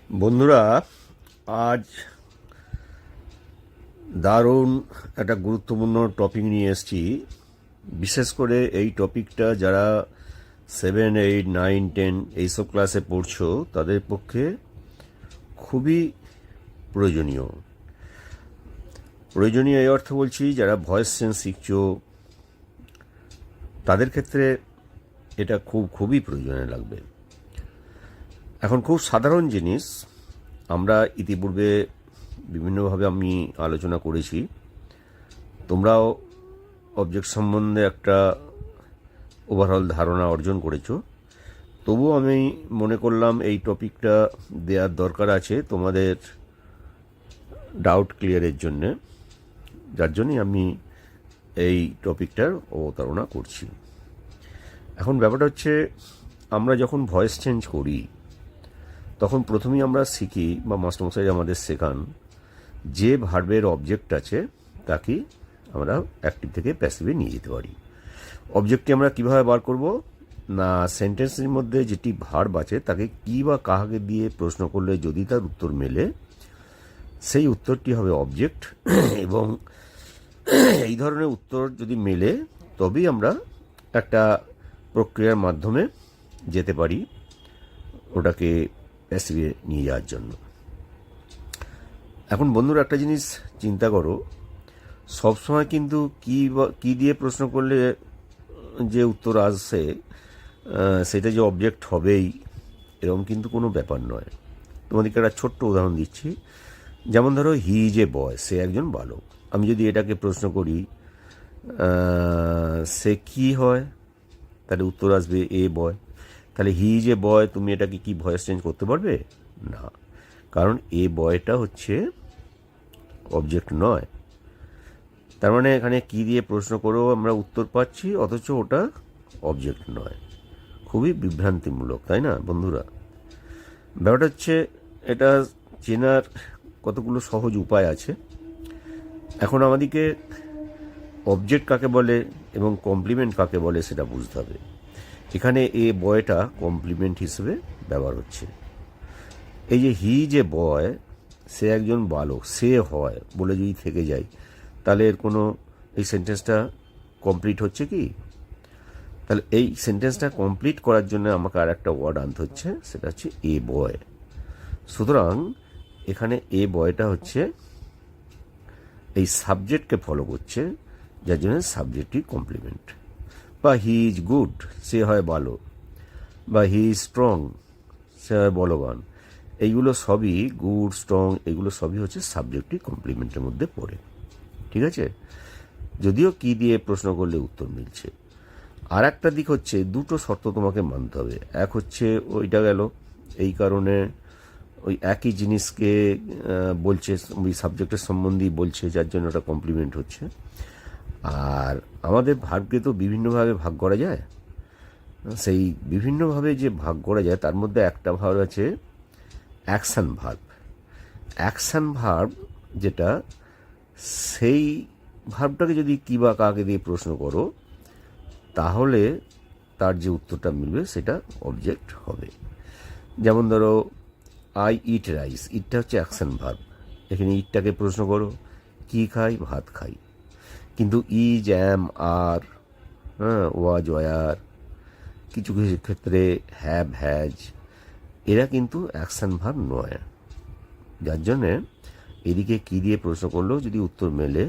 বন্ধুরা, আজ দারুণ একটা গুরুত্বপূর্ণ টপিক নিয়ে এসেছি। বিশেষ করে এই টপিকটা যারা 7, 8, 9, 10 এইসব ক্লাসে পড়ছো তাদের পক্ষে খুবই প্রয়োজনীয়। প্রয়োজনীয় এই অর্থ বলছি, যারা ভয়েস চেঞ্জ শিখছো তাদের ক্ষেত্রে এটা খুবই প্রয়োজনীয় লাগবে। এখন খুব সাধারণ জিনিস, আমরা ইতিপূর্বে বিভিন্নভাবে আমি আলোচনা করেছি, তোমরাও অবজেক্ট সম্বন্ধে একটা ওভারঅল ধারণা অর্জন করেছো। তবুও আমি মনে করলাম এই টপিকটা দেওয়ার দরকার আছে তোমাদের ডাউট ক্লিয়ারের জন্যে, যার জন্যই আমি এই টপিকটার অবতারণা করছি। এখন ব্যাপারটা হচ্ছে, আমরা যখন ভয়েস চেঞ্জ করি তখন প্রথমেই আমরা শিখি বা মাস্টারমশাই আমাদের শেখান যে ভার্বের অবজেক্ট আছে তাকে আমরা অ্যাক্টিভ থেকে প্যাসিভে নিয়ে যেতে পারি। অবজেক্টটি আমরা কিভাবে বার করব না, সেন্টেন্সের মধ্যে যেটি ভার্ব আছে তাকে কী বা কাহাকে দিয়ে প্রশ্ন করলে যদি তার উত্তর মেলে সেই উত্তরটি হবে অবজেক্ট, এবং এই ধরনের উত্তর যদি মেলে তবেই আমরা একটা প্রক্রিয়ার মাধ্যমে যেতে পারি ওটাকে প্যাসিভে নিয়ে যাওয়ার জন্য। এখন বন্ধুরা, একটা জিনিস চিন্তা করো, সবসময় কিন্তু কী দিয়ে প্রশ্ন করলে যে উত্তর আসছে সেটা যে অবজেক্ট হবেই এরকম কিন্তু কোনো ব্যাপার নয়। তোমাদেরকে একটা ছোট্ট উদাহরণ দিচ্ছি। যেমন ধরো, হি ইজ এ বয়, সে একজন বালক। আমি যদি এটাকে প্রশ্ন করি সে কি হয়, তাহলে উত্তর আসবে এ বয়। তাহলে হি ইজ এ বয়, তুমি এটাকে কি ভয়েস চেঞ্জ করতে পারবে না, কারণ এ বয়টা হচ্ছে অবজেক্ট নয়। তার মানে এখানে কি দিয়ে প্রশ্ন করেও আমরা উত্তর পাচ্ছি, অথচ ওটা অবজেক্ট নয়। খুবই বিভ্রান্তিমূলক, তাই না বন্ধুরা? ব্যাপারটা হচ্ছে, এটা চেনার কতগুলো সহজ উপায় আছে। এখন আমাদেরকে অবজেক্ট কাকে বলে এবং কমপ্লিমেন্ট কাকে বলে সেটা বুঝতে হবে। এখানে এ বয়টা কমপ্লিমেন্ট হিসেবে ব্যবহার হচ্ছে। এই যে হি যে বয়, সে একজন বালক, সে হয় বলে যদি থেকে যায়, তাহলে এর কোনো, এই সেন্টেন্সটা কমপ্লিট হচ্ছে কি? তাহলে এই সেন্টেন্সটা কমপ্লিট করার জন্য আমাকে আর একটা ওয়ার্ড আনতে হচ্ছে, সেটা হচ্ছে এ বয়। সুতরাং এখানে এ বয়টা হচ্ছে এই সাবজেক্টকে ফলো করছে, যার জন্য সাবজেক্টই কমপ্লিমেন্ট। বা হি ইজ গুড, সে হয় ভালো। বা হি ইজ স্ট্রং, সে হয় বলবান। এইগুলো সবই, গুড, স্ট্রং, এগুলো সবই হচ্ছে সাবজেক্টই কমপ্লিমেন্টের মধ্যে পড়ে। ঠিক আছে? যদিও কি দিয়ে প্রশ্ন করলে উত্তর মিলছে। আর একটা দিক হচ্ছে, দুটো শর্ত তোমাকে মানতে হবে। এক হচ্ছে ওইটা গেল, এই কারণে ওই একই জিনিসকে বলছে, ওই সাবজেক্টের সম্বন্ধেই বলছে, যার জন্য ওটা কমপ্লিমেন্ট হচ্ছে। আর আমাদের ভার্বকে তো বিভিন্নভাবে ভাগ করা যায়। সেই বিভিন্নভাবে যে ভাগ করা যায় তার মধ্যে একটা ভার্ব আছে অ্যাকশন ভার্ব। অ্যাকশন ভার্ব যেটা, সেই ভার্বটাকে যদি কী বা কাকে দিয়ে প্রশ্ন করো তাহলে তার যে উত্তরটা মিলবে সেটা অবজেক্ট হবে। যেমন ধরো, আই ইট রাইস, ইটটা হচ্ছে অ্যাকশন ভার্ব। এখানে ইটটাকে প্রশ্ন করো, কি খাই? ভাত খাই। কিন্তু is, am, R, was, war, কিছু কিছু ক্ষেত্রে হ্যাভ, হ্যাজ, এরা কিন্তু অ্যাকশন ভার্ব নয়। যার জন্যে এদিকে কি দিয়ে প্রশ্ন করলেও যদি উত্তর মেলে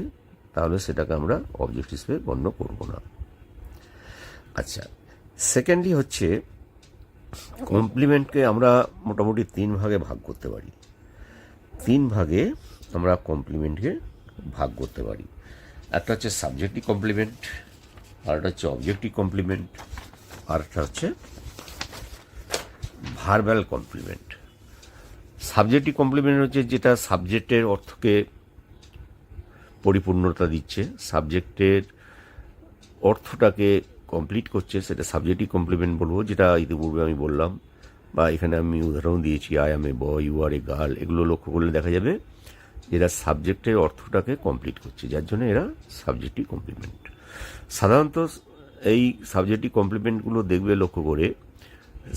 তাহলে সেটাকে আমরা অবজেক্ট হিসেবে গণ্য করব না। আচ্ছা, সেকেন্ডলি হচ্ছে, কমপ্লিমেন্টকে আমরা মোটামুটি 3 ভাগে ভাগ করতে পারি। 3 ভাগে আমরা কমপ্লিমেন্টকে ভাগ করতে পারি। একটা হচ্ছে সাবজেক্টিভ কমপ্লিমেন্ট, আর একটা হচ্ছে অবজেক্টিভ কমপ্লিমেন্ট, আর একটা হচ্ছে ভার্বাল কমপ্লিমেন্ট। সাবজেক্টিভ কমপ্লিমেন্ট হচ্ছে যেটা সাবজেক্টের অর্থকে পরিপূর্ণতা দিচ্ছে, সাবজেক্টের অর্থটাকে কমপ্লিট করছে, সেটা সাবজেক্টিভ কমপ্লিমেন্ট বলবো, যেটা ইতিপূর্বে আমি বললাম, বা এখানে আমি উদাহরণ দিয়েছি, I am a boy, you are a girl. এগুলো লক্ষ্য করলে দেখা যাবে এরা সাবজেক্টের অর্থটাকে কমপ্লিট করছে, যার জন্য এরা সাবজেক্টিভ কমপ্লিমেন্ট। সাধারণত এই সাবজেক্টিভ কমপ্লিমেন্টগুলো দেখবে লক্ষ্য করে,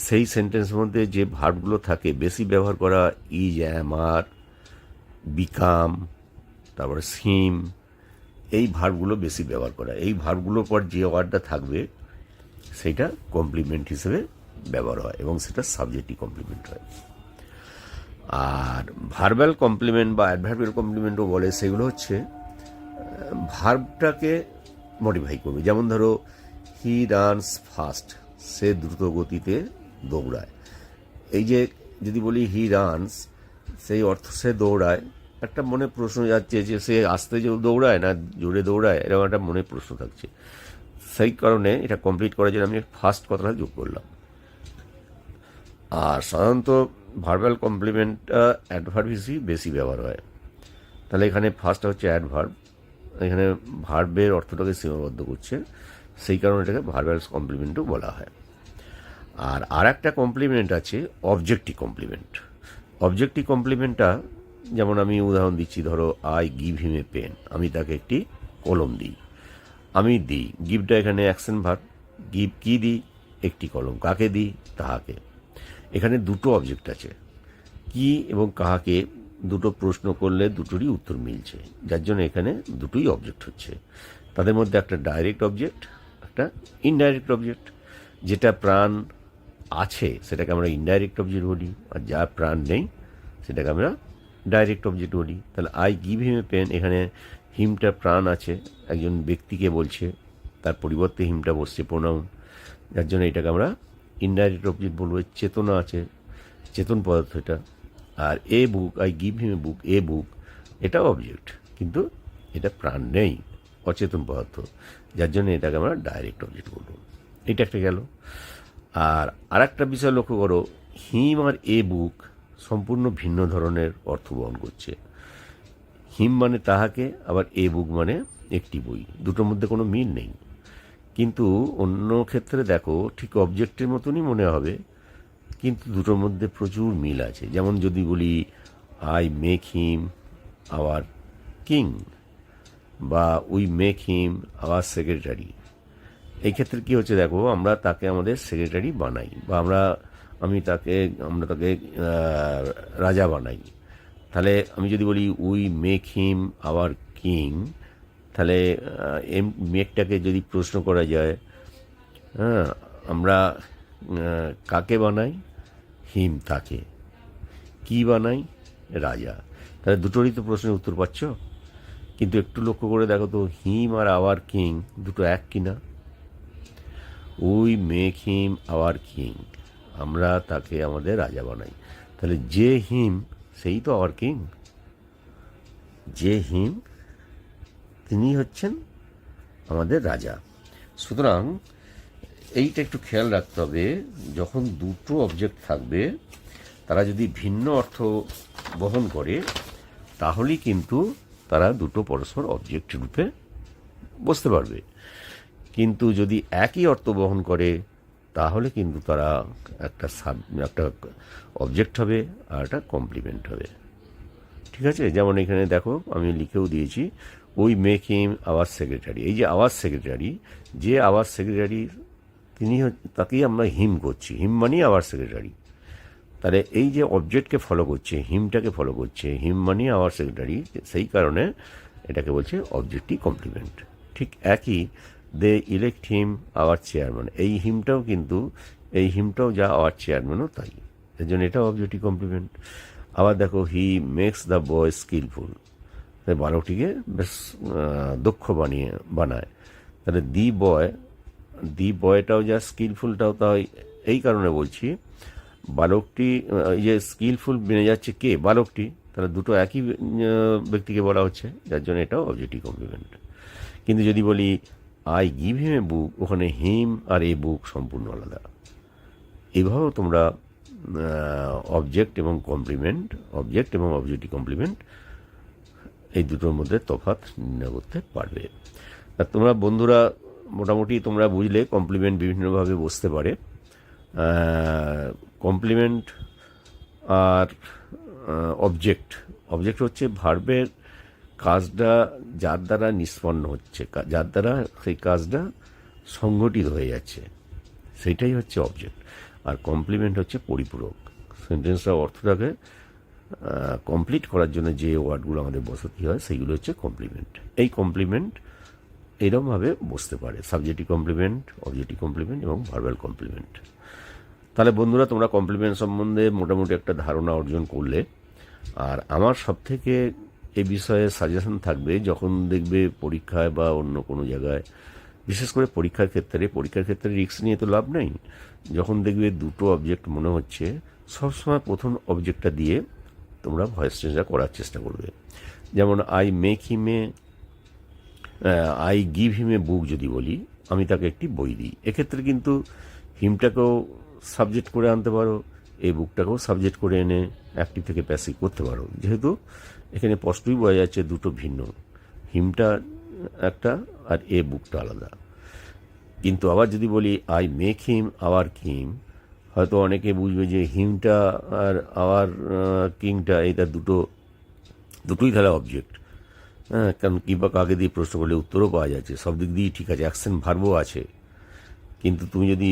সেই সেন্টেন্সের মধ্যে যে ভার্বগুলো থাকে বেশি ব্যবহার করা ইজ, অ্যাম, আর, বিকাম, তারপরে সিম, এই ভার্বগুলো বেশি ব্যবহার করা। এই ভার্বগুলোর পর যে ওয়ার্ডটা থাকবে সেইটা কমপ্লিমেন্ট হিসেবে ব্যবহার হয় এবং সেটা সাবজেক্টিভ কমপ্লিমেন্ট হয়। আর ভার্বাল কমপ্লিমেন্ট বা অ্যাডভার্বিয়াল কমপ্লিমেন্টও বলে, সেগুলো হচ্ছে ভার্বটাকে মডিফাই করবে। যেমন ধরো হি রানস ফাস্ট, সে দ্রুত গতিতে দৌড়ায়। এই যে যদি বলি হি রানস, সেই অর্থ সে দৌড়ায়, একটা মনে প্রশ্ন যাচ্ছে যে সে আস্তে দৌড়ায় না জোরে দৌড়ায়, এরকম একটা মনে প্রশ্ন থাকছে। সেই কারণে এটা কমপ্লিট করার জন্য আমি ফার্স্ট কথাটা যোগ করলাম। আর সাধারণত ভার্বাল কমপ্লিমেন্টটা অ্যাডভার্ব হিসেবে বেশি ব্যবহার হয়। তাহলে এখানে ফার্স্ট হচ্ছে অ্যাডভার্ব, এখানে ভার্বের অর্থটাকে সীমাবদ্ধ করছে, সেই কারণে এটাকে ভার্বাল কমপ্লিমেন্টও বলা হয়। আর একটা কমপ্লিমেন্ট আছে অবজেক্টিভ কমপ্লিমেন্ট। অবজেক্টিভ কমপ্লিমেন্টটা যেমন আমি উদাহরণ দিচ্ছি, ধরো I give him a pen, আমি তাকে একটি কলম দিই। আমি দিই, গিভটা এখানে অ্যাকশন ভার্ব। গিভ কি দিই? একটি কলম। কাকে দিই? তাহাকে। এখানে দুটো অবজেক্ট আছে, কি এবং কাহাকে দুটো প্রশ্ন করলে দুটোরই উত্তর মিলছে, যার জন্য এখানে দুটোই অবজেক্ট হচ্ছে। তাদের মধ্যে একটা ডাইরেক্ট অবজেক্ট, একটা ইনডাইরেক্ট অবজেক্ট। যেটা প্রাণ আছে সেটাকে আমরা ইনডাইরেক্ট অবজেক্ট বলি, আর যা প্রাণ নেই সেটাকে আমরা ডাইরেক্ট অবজেক্ট বলি। তাহলে I give him a pen, এখানে হিমটা প্রাণ আছে, একজন ব্যক্তিকে বলছে, তার পরিবর্তে হিমটা বসছে প্রোনাউন, যার জন্য এটাকে আমরা ইনডাইরেক্ট অবজেক্ট বলবো। চেতনা আছে, চেতন পদার্থ এটা। আর এ বুক, আই গিভ হিম এ বুক, এ বুক, এটাও অবজেক্ট, কিন্তু এটা প্রাণ নেই, অচেতন পদার্থ, যার জন্য এটাকে আমরা ডাইরেক্ট অবজেক্ট বলবো। এটা একটা গেল। আর একটা বিষয় লক্ষ্য করো, হিম আর এ বুক সম্পূর্ণ ভিন্ন ধরনের অর্থ বহন করছে। হিম মানে তাহাকে, আবার এ বুক মানে একটি বই, দুটোর মধ্যে কোনো মিল নেই। কিন্তু অন্য ক্ষেত্রে দেখো ঠিক অবজেক্টের মতনই মনে হবে, কিন্তু দুটোর মধ্যে প্রচুর মিল আছে। যেমন যদি বলি I make him our king, বা we make him our secretary. এই ক্ষেত্রে কী হচ্ছে দেখো, আমরা তাকে আমাদের সেক্রেটারি বানাই, বা আমরা তাকে রাজা বানাই। তাহলে আমি যদি বলি we make him our king, তাহলে মেকটাকে যদি প্রশ্ন করা যায়, হ্যাঁ, আমরা কাকে বানাই? হিম তাকে। কি বানাই? রাজা। তাহলে দুটোরই তো প্রশ্নের উত্তর পাচ্ছ। কিন্তু একটু লক্ষ্য করে দেখো তো, হিম আর আওয়ার কিং দুটো এক কিনা? We make him our king, আমরা তাকে আমাদের রাজা বানাই। তাহলে যে হিম সেই তো আওয়ার কিং, যে হিম তিনি হচ্ছেন আমাদের রাজা। সুতরাং এইটা একটু খেয়াল রাখতে হবে, যখন দুটো অবজেক্ট থাকবে তারা যদি ভিন্ন অর্থ বহন করে, তাহলেই কিন্তু তারা দুটো পরস্পর অবজেক্ট রূপে বসতে পারবে। কিন্তু যদি একই অর্থ বহন করে, তাহলে কিন্তু তারা একটা অবজেক্ট হবে আর একটা কমপ্লিমেন্ট হবে। ঠিক আছে? যেমন এখানে দেখো আমি লিখেও দিয়েছি, we make him our secretary. এই যে আওয়ার সেক্রেটারি, যে আওয়ার সেক্রেটারি তিনি, তাকেই আমরা হিম করছি, হিম মানেই আওয়ার সেক্রেটারি। তাহলে এই যে অবজেক্টকে ফলো করছে, হিমটাকে ফলো করছে, হিম মানেই আওয়ার সেক্রেটারি, সেই কারণে এটাকে বলছে অবজেক্টিভ কমপ্লিমেন্ট। ঠিক একই, they elect him our chairman, এই হিমটাও যা আওয়ার চেয়ারম্যানও তাই, এর জন্য এটাও অবজেক্টিভ কমপ্লিমেন্ট। আবার দেখো, he makes the boy skilful, বালকটিকে বেশ দক্ষ বানায়। তাহলে দি বয়টাও যা, স্কিলফুলটাও তাই। এই কারণে বলছি বালকটি, এই যে স্কিলফুল বেনে যাচ্ছে কে? বালকটি। তাহলে দুটো একই ব্যক্তিকে বলা হচ্ছে, যার জন্য এটাও অবজেক্টিভ কমপ্লিমেন্ট। কিন্তু যদি বলি আই গিভ হিম এ বুক, ওখানে হিম আর এ বুক সম্পূর্ণ আলাদা। এইভাবেও তোমরা অবজেক্ট এবং অবজেক্টিভ কমপ্লিমেন্ট এই দুটোর মধ্যে তফাৎ নির্ণয় করতে পারবে। আর তোমরা বন্ধুরা মোটামুটি তোমরা বুঝলে কমপ্লিমেন্ট বিভিন্নভাবে বসতে পারে। কমপ্লিমেন্ট আর অবজেক্ট হচ্ছে ভার্বের কাজটা যার দ্বারা নিষ্পন্ন হচ্ছে, যার দ্বারা সেই কাজটা সংঘটিত হয়ে যাচ্ছে, সেইটাই হচ্ছে অবজেক্ট। আর কমপ্লিমেন্ট হচ্ছে পরিপূরক। সেন্টেন্সটা অর্থটাকে কমপ্লিট করার জন্য যে ওয়ার্ডগুলো আমাদের বসতি হয় সেইগুলো হচ্ছে কমপ্লিমেন্ট। এই কমপ্লিমেন্ট এইরকমভাবে বসতে পারে: সাবজেক্টিভ কমপ্লিমেন্ট, অবজেক্টিভ কমপ্লিমেন্ট এবং ভার্বাল কমপ্লিমেন্ট। তাহলে বন্ধুরা, তোমরা কমপ্লিমেন্ট সম্বন্ধে মোটামুটি একটা ধারণা অর্জন করলে। আর আমার সবথেকে এ বিষয়ে সাজেশন থাকবে, যখন দেখবে পরীক্ষায় বা অন্য কোনো জায়গায়, বিশেষ করে পরীক্ষার ক্ষেত্রে রিস্ক নিয়ে তো লাভ নেই। যখন দেখবে দুটো অবজেক্ট মনে হচ্ছে, সবসময় প্রথম অবজেক্টটা দিয়ে তোমরা ভয়েস চেঞ্জটা করার চেষ্টা করবে। যেমন আই গিভ হিম এ বুক যদি বলি, আমি তাকে একটি বই দিই, এক্ষেত্রে কিন্তু হিমটাকেও সাবজেক্ট করে আনতে পারো, এই বুকটাকেও সাবজেক্ট করে এনে অ্যাক্টিভ থেকে প্যাসিভ করতে পারো। যেহেতু এখানে স্পষ্টই বোঝা যাচ্ছে দুটো ভিন্ন, হিমটা একটা আর এ বুকটা আলাদা। কিন্তু আবার যদি বলি I make him our king, হয়তো অনেকে বুঝবে যে হিমটা আর আওয়ার কিংটা এটা দুটোই তাহলে অবজেক্ট। হ্যাঁ, কারণ কি বা কাকে দিয়ে প্রশ্ন করলে উত্তরও পাওয়া যাচ্ছে, সব দিক দিয়েই ঠিক আছে, অ্যাকশন ভার্বও আছে। কিন্তু তুমি যদি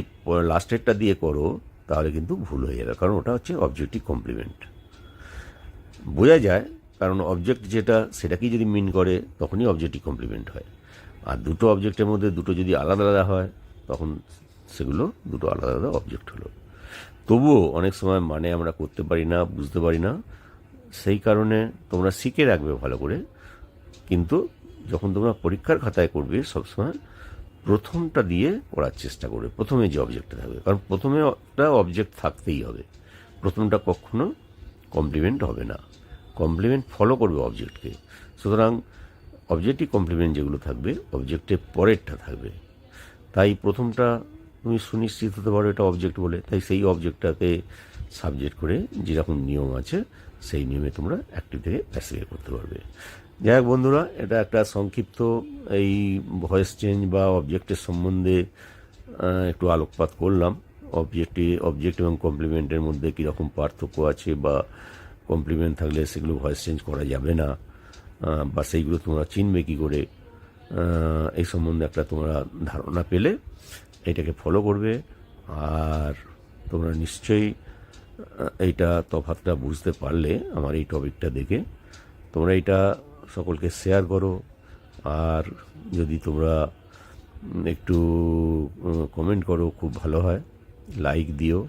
লাস্টেরটা দিয়ে করো তাহলে কিন্তু ভুল হয়ে যাবে, কারণ ওটা হচ্ছে অবজেক্টিভ কমপ্লিমেন্ট। বোঝা যায়, কারণ অবজেক্ট যেটা সেটাকেই যদি মিন করে তখনই অবজেক্টিভ কমপ্লিমেন্ট হয়। আর দুটো অবজেক্টের মধ্যে দুটো যদি আলাদা আলাদা হয় তখন সেগুলো দুটো আলাদা আলাদা অবজেক্ট হলো। তবুও অনেক সময় মানে আমরা করতে পারি না, বুঝতে পারি না, সেই কারণে তোমরা শিখে রাখবে ভালো করে। কিন্তু যখন তোমরা পরীক্ষার খাতায় করবে সবসময় প্রথমটা দিয়ে করার চেষ্টা করবে, প্রথমে যে অবজেক্টটা থাকবে, কারণ প্রথমে একটা অবজেক্ট থাকতেই হবে, প্রথমটা কখনো কমপ্লিমেন্ট হবে না, কমপ্লিমেন্ট ফলো করবে অবজেক্টকে। সুতরাং অবজেক্টিভ কমপ্লিমেন্ট যেগুলো থাকবে অবজেক্টের পরেরটা থাকবে। তাই প্রথমটা তুমি সুনিশ্চিত হতে পারো এটা অবজেক্ট বলে, তাই সেই অবজেক্টটাকে সাবজেক্ট করে যেরকম নিয়ম আছে সেই নিয়মে তোমরা অ্যাক্টিভ থেকে প্যাসিভে করতে পারবে। যাই হোক বন্ধুরা, এটা একটা সংক্ষিপ্ত এই ভয়েস চেঞ্জ বা অবজেক্টের সম্বন্ধে একটু আলোকপাত করলাম। অবজেক্ট এবং কমপ্লিমেন্টের মধ্যে কীরকম পার্থক্য আছে, বা কমপ্লিমেন্ট থাকলে সেগুলো ভয়েস চেঞ্জ করা যাবে না, বা সেইগুলো তোমরা চিনবে কী করে, এই সম্বন্ধে একটা তোমরা ধারণা পেলে এটাকে ফলো করবে। আর তোমরা নিশ্চয়ই এইটা তফাৎটা বুঝতে পারলে আমার এই টপিকটা দেখে তোমরা এটা সকলকে শেয়ার করো। আর যদি তোমরা একটু কমেন্ট করো খুব ভালো হয়, লাইক দিও।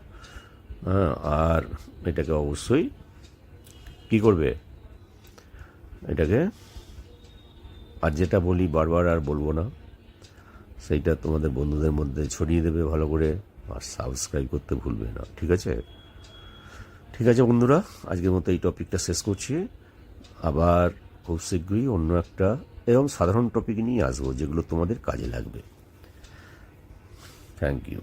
আর এটাকে অবশ্যই কী করবে, এটাকে আর যেটা বলি বারবার আর বলবো না, সেইটা তোমাদের বন্ধুদের মধ্যে ছড়িয়ে দেবে ভালো করে, আর সাবস্ক্রাইব করতে ভুলবে না। ঠিক আছে বন্ধুরা, আজকের মতো এই টপিকটা শেষ করছি। আবার খুব শীঘ্রই অন্য একটা এবং সাধারণ টপিক নিয়ে আসবো যেগুলো তোমাদের কাজে লাগবে। Thank you.